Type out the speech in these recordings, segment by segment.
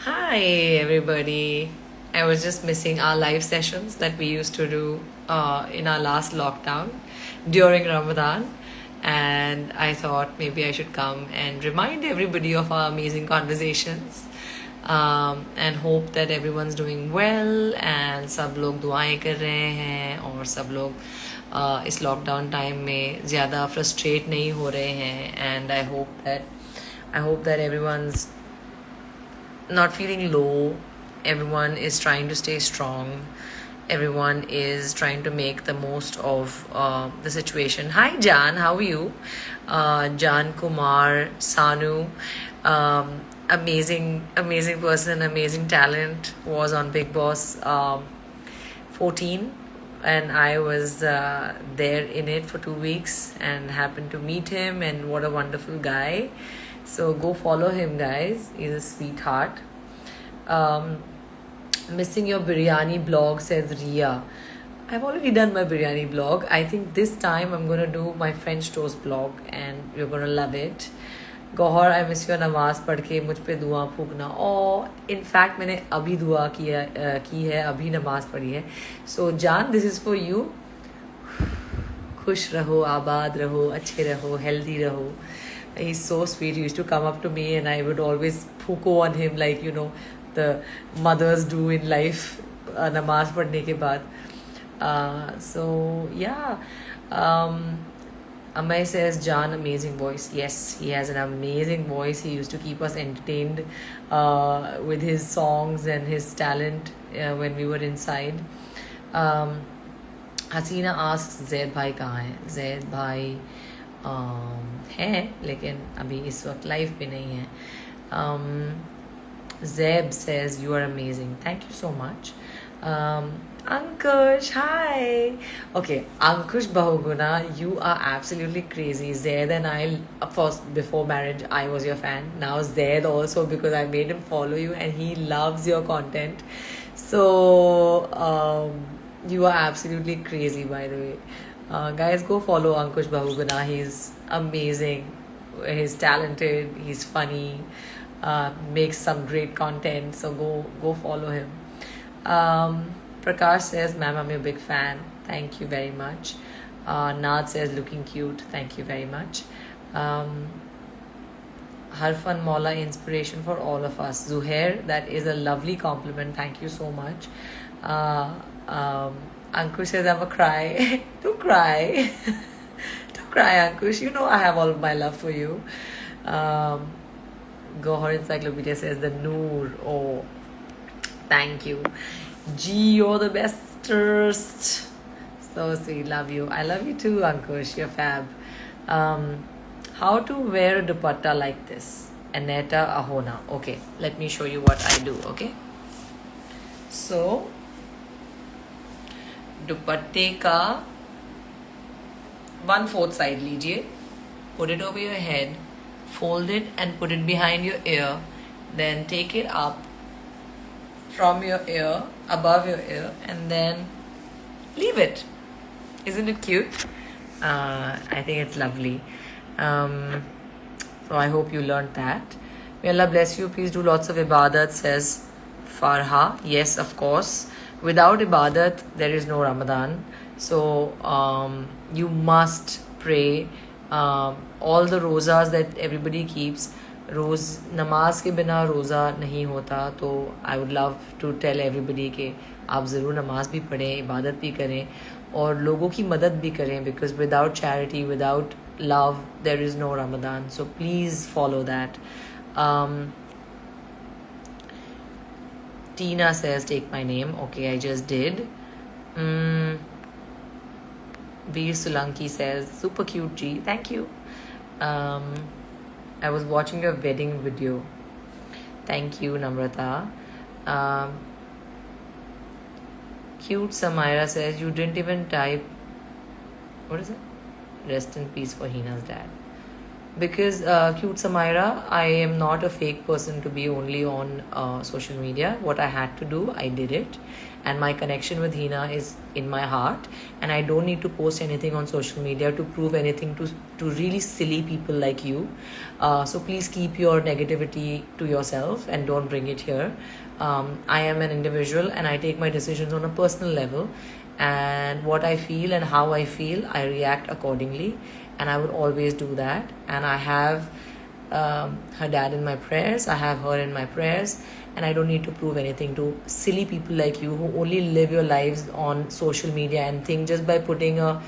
Hi, everybody. I was just missing our live sessions that we used to do in our last lockdown during Ramadan. And I thought maybe I should come and remind everybody of our amazing conversations and hope that everyone's doing well and सब लोग दुआएं कर रहे हैं और सब लोग इस लॉकडाउन टाइम में ज़्यादा फ्रस्ट्रेट नहीं हो रहे हैं and I hope that everyone's not feeling low. Everyone is trying to stay strong. Everyone is trying to make the most of the situation. Hi, Jan. How are you? Jan Kumar, Sanu, amazing person, amazing talent. Was on Big Boss 14, and I was there in it for 2 weeks and happened to meet him. And what a wonderful guy! So go follow him, guys. He's a sweetheart. Missing your biryani blog, says Ria. I've already done my biryani blog. I think this time I'm gonna do my French toast blog and you're gonna love it. Gauhar, I miss your नमाज पढ़ के मुझ पे दुआ फूकना. और in fact मैंने अभी दुआ की है, अभी नमाज पढ़ी है. सो जान, दिस इज़ फॉर यू. खुश रहो, आबाद रहो, अच्छे रहो, हेल्दी रहो. He's so sweet. He used to come up to me and I would always puko on him like, the mothers do in life, namaz padne ke baad. So, yeah. Amay says, Jan, amazing voice. Yes, he has an amazing voice. He used to keep us entertained with his songs and his talent when we were inside. Hasina asks, Zaid bhai kahan hai? Zaid bhai है लेकिन अभी इस वक्त life पे नहीं है. Zeb says you are amazing. Thank you so much. Ankush, hi. Okay, Ankush Bahuguna, you are absolutely crazy. Zaid and I, of course, before marriage, I was your fan. Now Zaid also, because I made him follow you and he loves your content. So, you are absolutely crazy, by the way. Guys, go follow Ankush Bahuguna. He's amazing. He's talented. He's funny. Makes some great content. So go follow him. Prakash says, "Ma'am, I'm your big fan. Thank you very much." Naad says, "Looking cute. Thank you very much." Harfan Mola, inspiration for all of us. Zuhair, that is a lovely compliment. Thank you so much. Ankush says, I'm a cry. Don't cry. Don't cry, Ankush. You know I have all of my love for you. Gohar Encyclopedia says, the Noor. Oh, thank you. Gee, you're the bestest. So sweet. Love you. I love you too, Ankush. You're fab. How to wear a dupatta like this? Aneta Ahona. Okay, let me show you what I do, okay? So, दुपट्टे का 1/4 side लीजिए, put it over your head, fold it and put it behind your ear, then take it up from your ear, above your ear, and then leave it. Isn't it cute? I think it's lovely. So I hope you learned that. May Allah bless you. Please do lots of ibadat, says Farha. Yes, of course. Without ibadat, there is no Ramadan. So you must pray. All the rozas that everybody keeps, नमाज के बिना रोज़ा नहीं होता. तो I would love to tell everybody कि आप ज़रूर नमाज भी पढ़ें, इबादत भी करें और लोगों की मदद भी करें, because without charity, without love, there is no Ramadan. So please follow that. Tina says, take my name. Okay, I just did. Veer Solanki says, super cute, G. Thank you. I was watching your wedding video. Thank you, Namrata. Cute Samaira says, you didn't even type. What is it? Rest in peace for Hina's dad. Because cute Samaira, I am not a fake person to be only on social media. What I had to do, I did it, and my connection with Hina is in my heart, and I don't need to post anything on social media to prove anything to really silly people like you. So please keep your negativity to yourself and don't bring it here. I am an individual and I take my decisions on a personal level, and what I feel and how I feel, I react accordingly, and I would always do that. And I have her dad in my prayers, I have her in my prayers, and I don't need to prove anything to silly people like you who only live your lives on social media and think just by putting a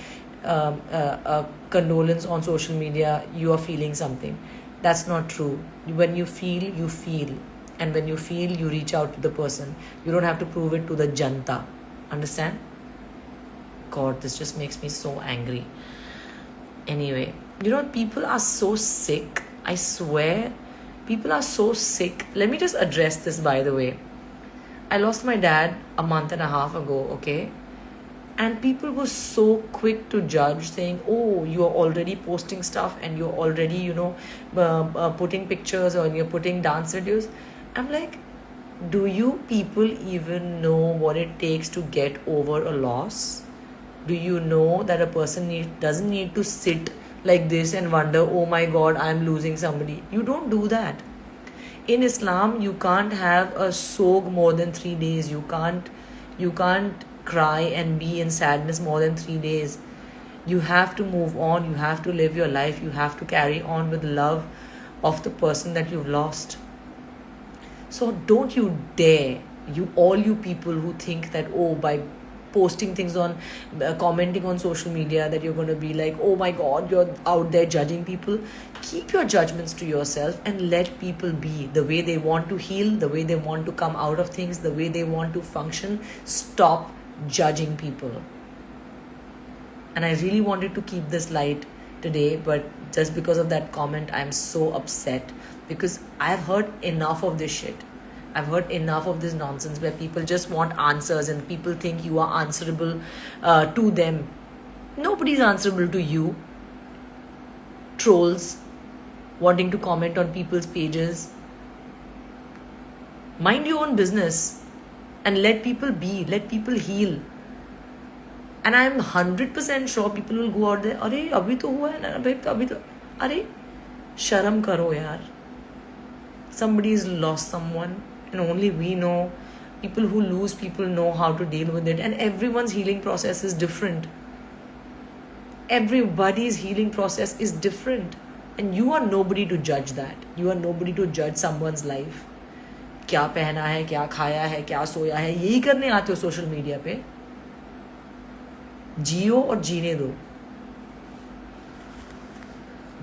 condolence on social media you are feeling something. That's not true. When you feel, you feel, and when you feel, you reach out to the person. You don't have to prove it to the janta. Understand? God, this just makes me so angry. Anyway, people are so sick. I swear, people are so sick. Let me just address this, by the way. I lost my dad a month and a half ago, okay? And people were so quick to judge, saying, oh, you're already posting stuff and you're already, putting pictures or you're putting dance videos. I'm like, do you people even know what it takes to get over a loss? Do you know that a person doesn't need to sit like this and wonder, oh my God, I'm losing somebody? You don't do that. In Islam, you can't have a sog more than 3 days. You can't cry and be in sadness more than 3 days. You have to move on. You have to live your life. You have to carry on with love of the person that you've lost. So don't you dare, all you people who think that, oh, by posting things on, commenting on social media, that you're going to be like, oh my God, you're out there judging people. Keep your judgments to yourself and let people be the way they want to heal, the way they want to come out of things, the way they want to function. Stop judging people. And I really wanted to keep this light today, but just because of that comment, I'm so upset, because I've heard enough of this shit. I've heard enough of this nonsense where people just want answers and people think you are answerable to them. Nobody's answerable to you. Trolls wanting to comment on people's pages. Mind your own business and let people be, let people heal. And I'm 100% sure people will go out there, अरे अभी तो हुआ है ना भाई, अभी तो अरे शर्म करो यार. Somebody's lost someone, and only we know. People who lose people know how to deal with it, and everyone's healing process is different. Everybody's healing process is different, and you are nobody to judge that. You are nobody to judge someone's life. क्या पहना है, क्या खाया है, क्या सोया है, यही करने आते हो सोशल मीडिया पे. जियो और जीने दो.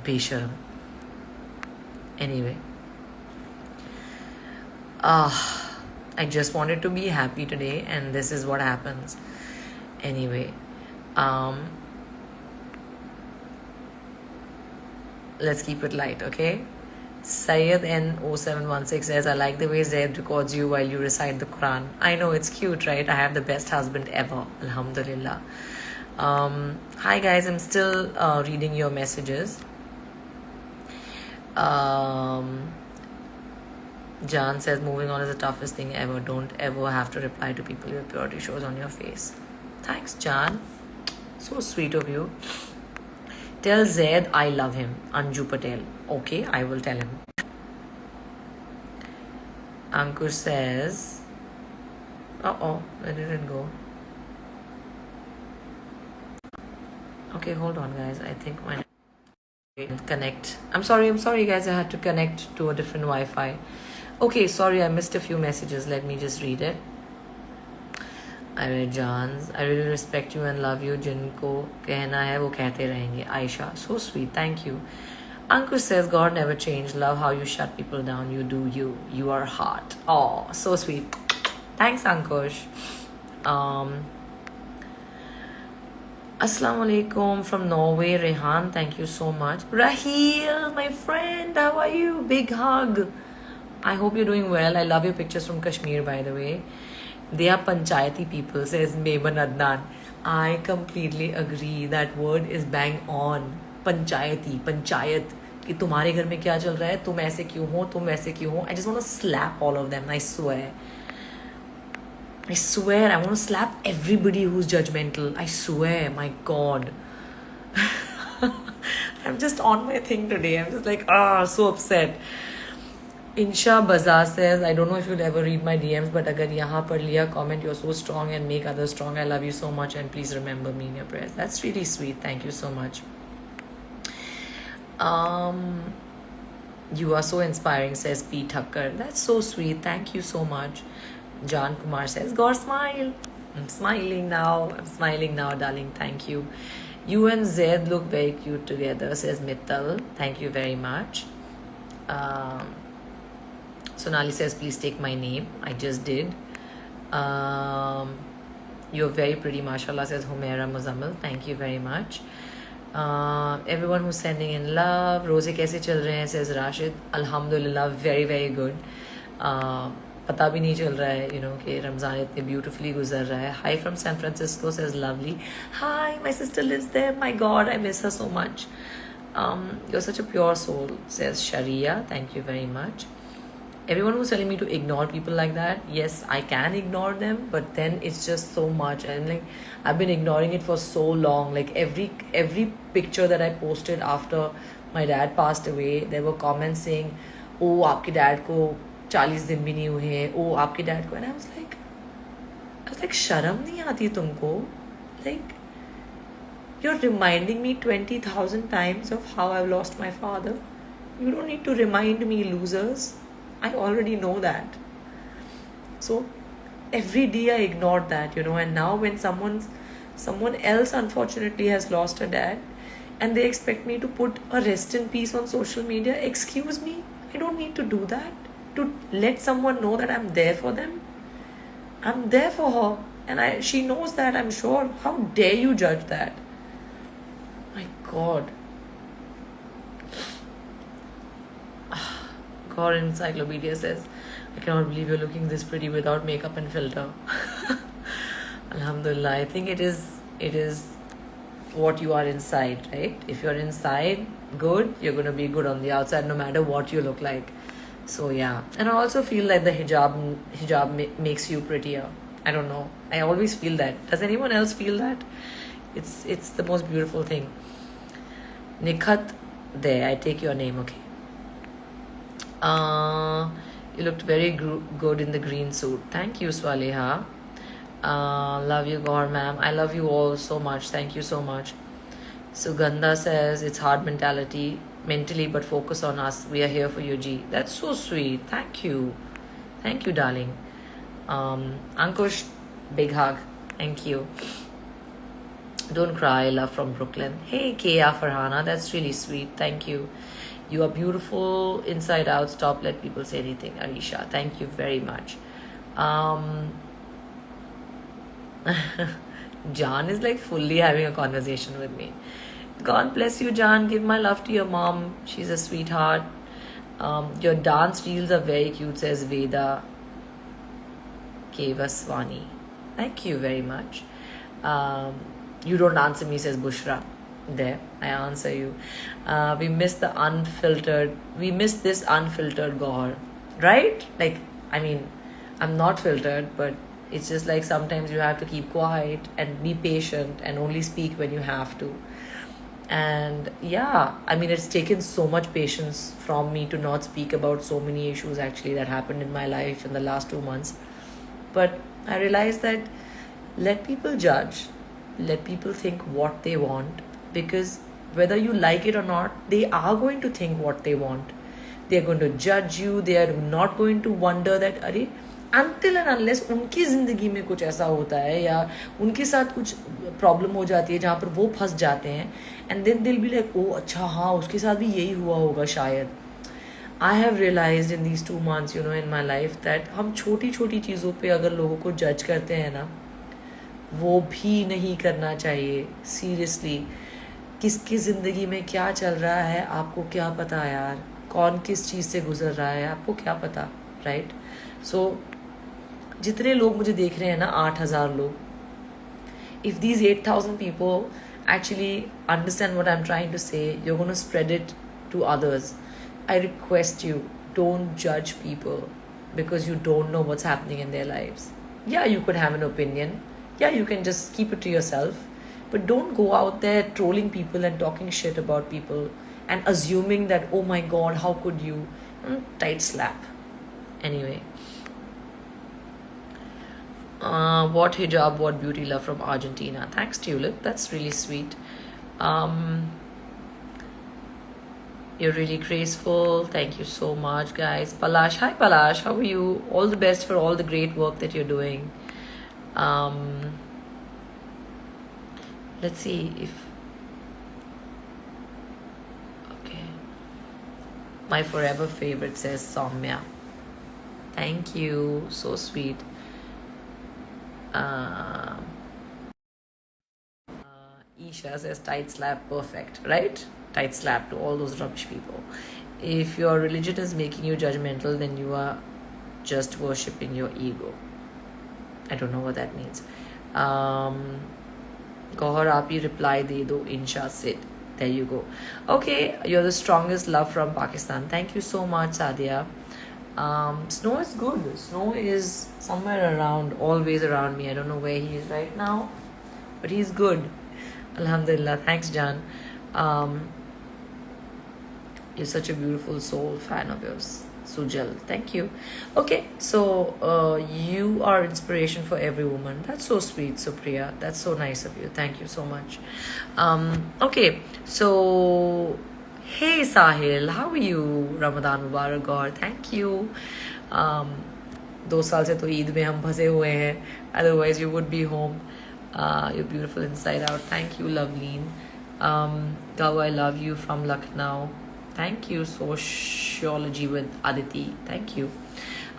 बेशर्म. Anyway. I just wanted to be happy today, and this is what happens. Anyway, let's keep it light, okay? Syed N0716 says, I like the way Zaid records you while you recite the Quran. I know, it's cute, right? I have the best husband ever. Alhamdulillah. Hi guys, I'm still reading your messages. Jan says, moving on is the toughest thing ever. Don't ever have to reply to people. Your purity shows on your face. Thanks, Jan. So sweet of you. Tell Zaid I love him. Anju Patel. Okay, I will tell him. Ankush says, where did it go? Okay, hold on, guys. I think my connect. I'm sorry, guys. I had to connect to a different Wi-Fi. Okay, sorry, I missed a few messages. Let me just read it. I read Jan's. I really respect you and love you. जिनको कहना है वो कहते रहेंगे. Aisha, so sweet. Thank you. Ankush says, God never changed. Love how you shut people down. You do you. You are hot. Oh, so sweet. Thanks, Ankush. Assalamu alaikum from Norway, Rehan. Thank you so much. Raheel, my friend, how are you? Big hug. I hope you're doing well. I love your pictures from Kashmir, by the way. They are panchayati people, says Maiman Adnan. I completely agree. That word is bang on. Panchayati, panchayat. कि तुम्हारे घर में क्या चल रहा है, तुम ऐसे क्यों हो, तुम वैसे क्यों हो. I just want to slap all of them. I swear, I want to slap everybody who's judgmental. I swear, my God. I'm just on my thing today. I'm just like, so upset. Insha Bazaar says, I don't know if you'll ever read my DMs, but agar yahan par liya comment, you're so strong and make others strong. I love you so much and please remember me in your prayers. That's really sweet. Thank you so much. You are so inspiring, says P. Thakkar. That's so sweet. Thank you so much. John Kumar says, God smile. I'm smiling now, darling. Thank you. You and Zed look very cute together, says Mittal. Thank you very much. Sonali says, please take my name. I just did. You're very pretty, mashallah, says Humaira Muzammil. Thank you very much. Everyone who's sending in love. Rose kaise chal rahe hain, says Rashid. Alhamdulillah, very very good. पता भी नहीं चल रहा है, you know, कि रमज़ान इतने beautifully गुजर रहा है. Hi from San Francisco, says Lovely. Hi, my sister lives there. My God, I miss her so much. You're such a pure soul, says Sharia. Thank you very much. Everyone who's telling me to ignore people like that, yes, I can ignore them, but then it's just so much. And like, I've been ignoring it for so long. Like every picture that I posted after my dad passed away, there were comments saying, oh, आपके dad को 40 दिन भी नहीं हुए हैं, oh, आपके dad को. And I was like, शर्म नहीं आती तुमको? Like, you're reminding me 20,000 times of how I've lost my father. You don't need to remind me, losers. I already know that. So every day I ignored that, you know, and now when someone else unfortunately has lost a dad and they expect me to put a rest in peace on social media, excuse me, I don't need to do that. To let someone know that I'm there for them. I'm there for her. And she knows that, I'm sure. How dare you judge that? My God. Core Encyclopedia says, I cannot believe you're looking this pretty without makeup and filter. Alhamdulillah. I think it is what you are inside, right? If you're inside good, you're going to be good on the outside no matter what you look like. So yeah. And I also feel like the hijab makes you prettier. I don't know. I always feel that. Does anyone else feel that? It's the most beautiful thing. Nikhat, there, I take your name, okay. You looked very good in the green suit. Thank you, Swaleha. Love you, Gaur ma'am. I love you all so much. Thank you so much. Sugandha says, it's hard mentally, but focus on us. We are here for you, G. That's so sweet. Thank you. Thank you, darling. Ankush, big hug. Thank you. Don't cry. Love from Brooklyn. Hey, Kia Farhana. That's really sweet. Thank you. You are beautiful inside out. Stop let people say anything. Arisha, thank you very much. Jan is like fully having a conversation with me. God bless you, Jan. Give my love to your mom. She's a sweetheart. Your dance reels are very cute, says Veda Kevaswani. Thank you very much. You don't answer me, says Bushra. There, I answer you. We miss this unfiltered Gaur, right? Like, I mean, I'm not filtered, but it's just like sometimes you have to keep quiet and be patient and only speak when you have to. And yeah, I mean, it's taken so much patience from me to not speak about so many issues actually that happened in my life in the last 2 months. But I realized that let people judge, let people think what they want. Because whether you like it or not, they are going to think what they want. They are going to judge you. They are not going to wonder that, अरे, until and unless उनकी ज़िंदगी में कुछ ऐसा होता है या उनके साथ कुछ प्रॉब्लम हो जाती है जहाँ पर वो फंस जाते हैं, and then they'll be like, oh अच्छा हाँ उसके साथ भी यही हुआ होगा शायद. I have realized in these 2 months, you know, in my life that हम छोटी छोटी चीज़ों पे अगर लोगों को जज करते हैं ना, वो भी नहीं करना चाहिए. Seriously. किसकी ज़िंदगी में क्या चल रहा है आपको क्या पता यार, कौन किस चीज़ से गुजर रहा है आपको क्या पता, राइट? सो जितने लोग मुझे देख रहे हैं ना, 8,000 लोग, if these 8,000 people actually understand what I'm trying to say, you're going to spread it to others, I request you, don't judge people because you don't know what's happening in their lives. Yeah, you could have an opinion. Yeah, you can just keep it to yourself. But don't go out there trolling people and talking shit about people and assuming that, oh my god, how could you? Tight slap. Anyway. What hijab, what beauty, love from Argentina. Thanks, Tulip. That's really sweet. You're really graceful. Thank you so much, guys. Palash, hi Palash. How are you? All the best for all the great work that you're doing. Let's see if. Okay. My forever favorite says Soumya. Thank you. So sweet. Isha says tight slap, perfect, right? Tight slap to all those rubbish people. If your religion is making you judgmental, then you are just worshipping your ego. I don't know what that means. Gohar aap reply de do, insha Sid. There you go. Okay, you're the strongest love from Pakistan. Thank you so much, Sadia. Snow is good. Snow is somewhere around, always around me. I don't know where he is right now, but he's good. Alhamdulillah. Thanks, Jan. You're such a beautiful soul, fan of yours. Sujal. Thank you. Okay, so you are inspiration for every woman. That's so sweet, Supriya. That's so nice of you. Thank you so much. Okay, so hey Sahil, how are you? Ramadan Mubarak Gaur. Thank you. 2 साल से तो ईद में हम फंसे हुए हैं. Otherwise you would be home. You're beautiful inside out. Thank you, Loveleen. Gau, I love you from Lucknow. Thank you. Sociology with Aditi. Thank you.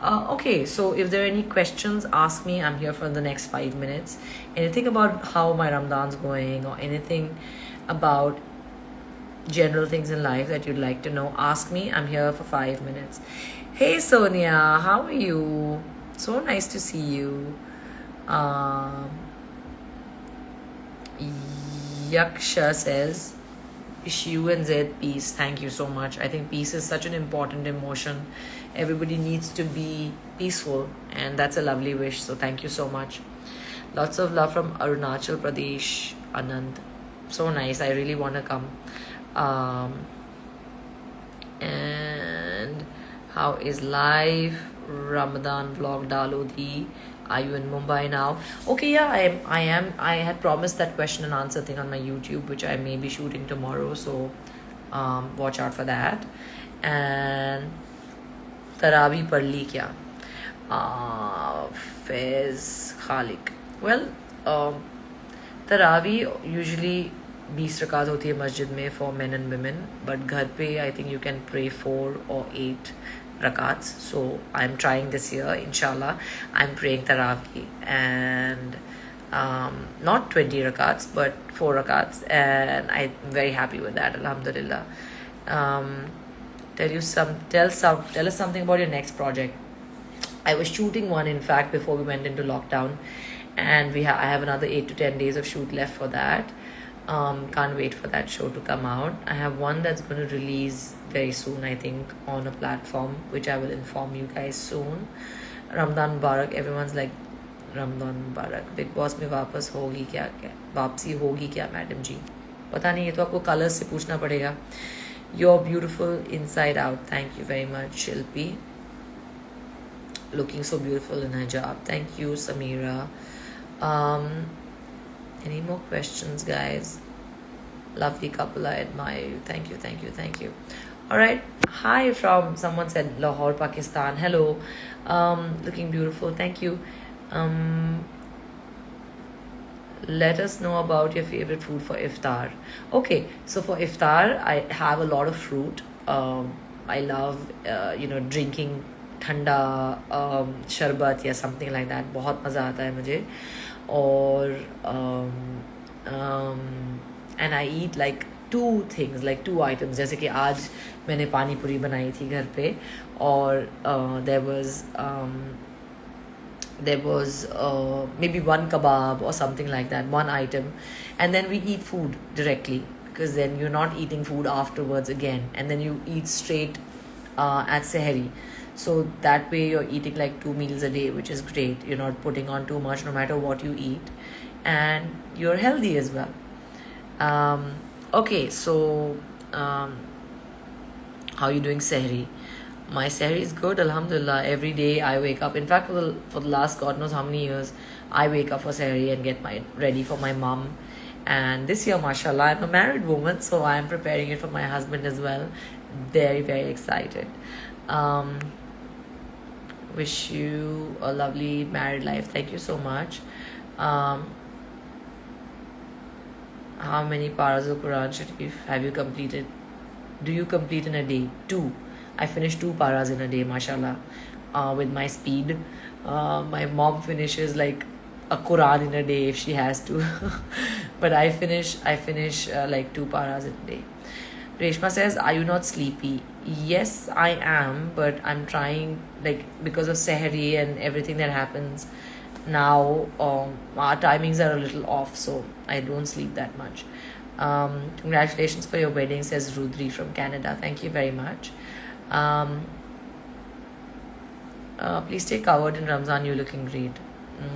Okay, so if there are any questions, ask me. I'm here for the next 5 minutes. Anything about how my Ramadan's going or anything about general things in life that you'd like to know, ask me. I'm here for 5 minutes. Hey Sonia, how are you? So nice to see you. Yaksha says, wish you and Zed peace. Thank you so much. I think peace is such an important emotion. Everybody needs to be peaceful, and that's a lovely wish. So thank you so much. Lots of love from Arunachal Pradesh, Anand. So nice. I really want to come. And how is life? Ramadan vlog Dalodi. Are you in Mumbai now? Okay, yeah, I am. I had promised that question and answer thing on my YouTube, which I may be shooting tomorrow. So watch out for that. And Tarabi Parli kya? Faiz Khalik. Well, Tarabi usually 20 रकात होती है मस्जिद में for men and women, but घर पे I think you can pray 4 or 8 rakats. So I'm trying this year, inshallah. I'm praying Taraweeh and not 20 rakats but 4 rakats, and I'm very happy with that, alhamdulillah. Tell us something about your next project. I was shooting one, in fact, before we went into lockdown, and I have another 8 to 10 days of shoot left for that. Can't wait for that show to come out. I have one that's going to release very soon, I think, on a platform, which I will inform you guys soon. Ramadan Mubarak. Everyone's like, Ramadan Mubarak. Big Boss में वापस होगी क्या वापसी होगी क्या madam जी? पता नहीं, ये तो आपको कलर्स से पूछना पड़ेगा. You're beautiful inside out. Thank you very much, Shilpi. Looking so beautiful in hijab. Thank you, Samira. Any more questions, guys? Lovely couple, I admire you. Thank you, thank you, thank you. All right. Hi from someone said Lahore, Pakistan. Hello. Looking beautiful. Thank you. Let us know about your favorite food for iftar. Okay, so for iftar, I have a lot of fruit. I love, drinking ठंडा शरबत या something like that. बहुत मज़ा आता है मुझे. और and I eat like 2 things, like 2 items. जैसे कि आज मैंने पानी पूरी बनाई थी घर पे, और there was maybe 1 kebab or something like that, 1 item, and then we eat food directly. because then you're not eating food afterwards again, and then you eat straight at Sehri. So that way you're eating like 2 meals a day, which is great. You're not putting on too much no matter what you eat, and you're healthy as well. Okay, so how are you doing Sehri? My Sehri is good, Alhamdulillah. Every day I wake up. In fact, for the last God knows how many years, I wake up for Sehri and get ready for my mom. And this year, mashallah, I'm a married woman, so I'm preparing it for my husband as well. Very, very excited. Wish you a lovely married life. Thank you so much. How many paras of Quran Sharif have you completed? Do you complete in a day? 2. I finish 2 paras in a day, mashallah, with my speed. My mom finishes like a Quran in a day if she has to. But I finish like 2 paras in a day. Reshma says, are you not sleepy? Yes, I am, but I'm trying, like, because of Sehri and everything that happens now, our timings are a little off, so I don't sleep that much. Congratulations for your wedding, says Rudri from Canada. Thank you very much. Please stay covered in Ramzan, you're looking great.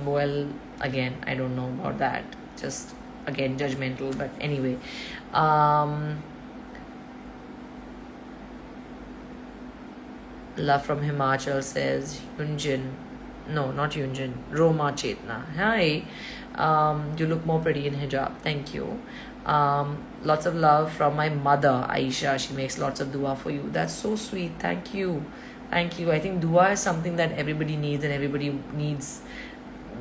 Well, again, I don't know about that. Just, again, judgmental, but anyway. Love from Himachal says, Yunjin. No, not Yunjin. Roma Chetna. Hi. You look more pretty in hijab. Thank you. Lots of love from my mother, Aisha. She makes lots of dua for you. That's so sweet. Thank you. Thank you. I think dua is something that everybody needs and everybody needs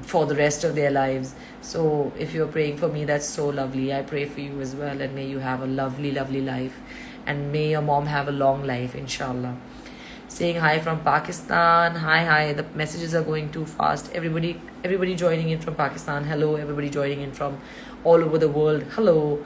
for the rest of their lives. So if you're praying for me, that's so lovely. I pray for you as well, and may you have a lovely, lovely life. And may your mom have a long life, inshallah. Saying hi from Pakistan. Hi. The messages are going too fast. Everybody joining in from Pakistan. Hello. Everybody joining in from all over the world. Hello.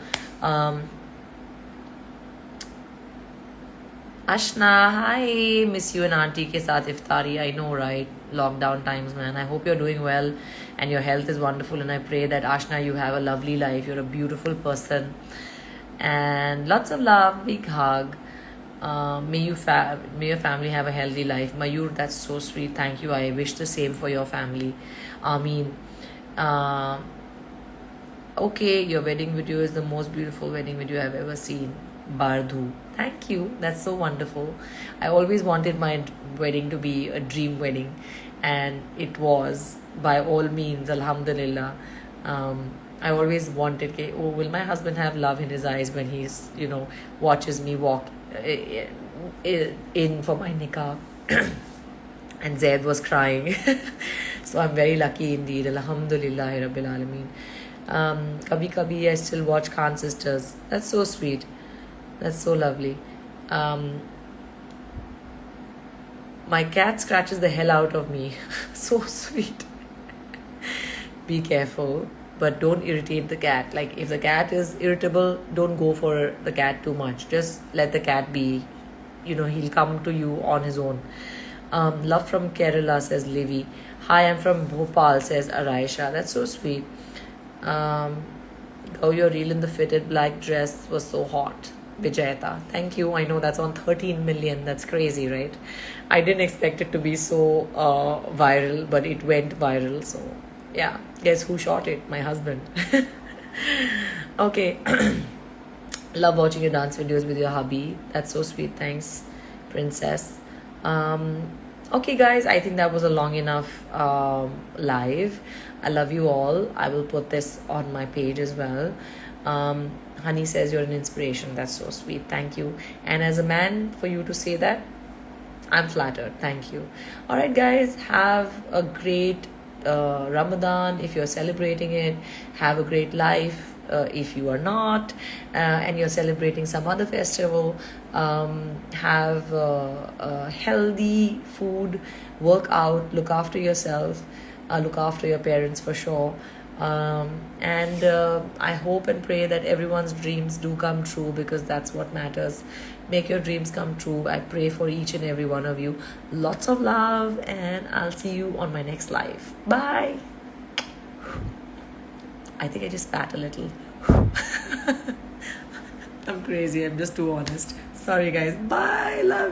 Ashna, hi. Miss you and auntie ke saath iftari. I know, right? Lockdown times, man. I hope you're doing well and your health is wonderful. And I pray that, Ashna, you have a lovely life. You're a beautiful person. And lots of love. Big hug. May your family have a healthy life. Mayur, that's so sweet. Thank you. I wish the same for your family. Ameen. Okay, your wedding video is the most beautiful wedding video I've ever seen. Bardhu. Thank you. That's so wonderful. I always wanted my wedding to be a dream wedding, and it was, by all means, alhamdulillah. I always wanted, will my husband have love in his eyes when he's, watches me walk in for my nikah? And Zaid was crying. So I'm very lucky indeed. Alhamdulillah Rabbil Alameen. Kabhi Kabhi I still watch Khan Sisters. That's so sweet. That's so lovely. My cat scratches the hell out of me. So sweet. Be careful, but don't irritate the cat. Like, if the cat is irritable, don't go for the cat too much. Just let the cat be. He'll come to you on his own. Love from Kerala, says Livy. Hi, I'm from Bhopal, says Araisha. That's so sweet. Your reel in the fitted black dress was so hot. Vijayata. Thank you. I know that's on 13 million. That's crazy, right? I didn't expect it to be so viral, but it went viral. So, yeah. Guess who shot it? My husband. Okay. Love watching your dance videos with your hubby. That's so sweet. Thanks, princess. Okay, guys. I think that was a long enough live. I love you all. I will put this on my page as well. Honey says you're an inspiration. That's so sweet. Thank you. And as a man, for you to say that, I'm flattered. Thank you. All right, guys. Have a great Ramadan if you're celebrating it. Have a great life if you are not, and you're celebrating some other festival. Have healthy food, work out, look after yourself, look after your parents for sure. And I hope and pray that everyone's dreams do come true, because that's what matters. Make your dreams come true. I pray for each and every one of you. Lots of love, and I'll see you on my next live. Bye. I think I just spat a little. I'm crazy. I'm just too honest. Sorry, guys. Bye. Love you.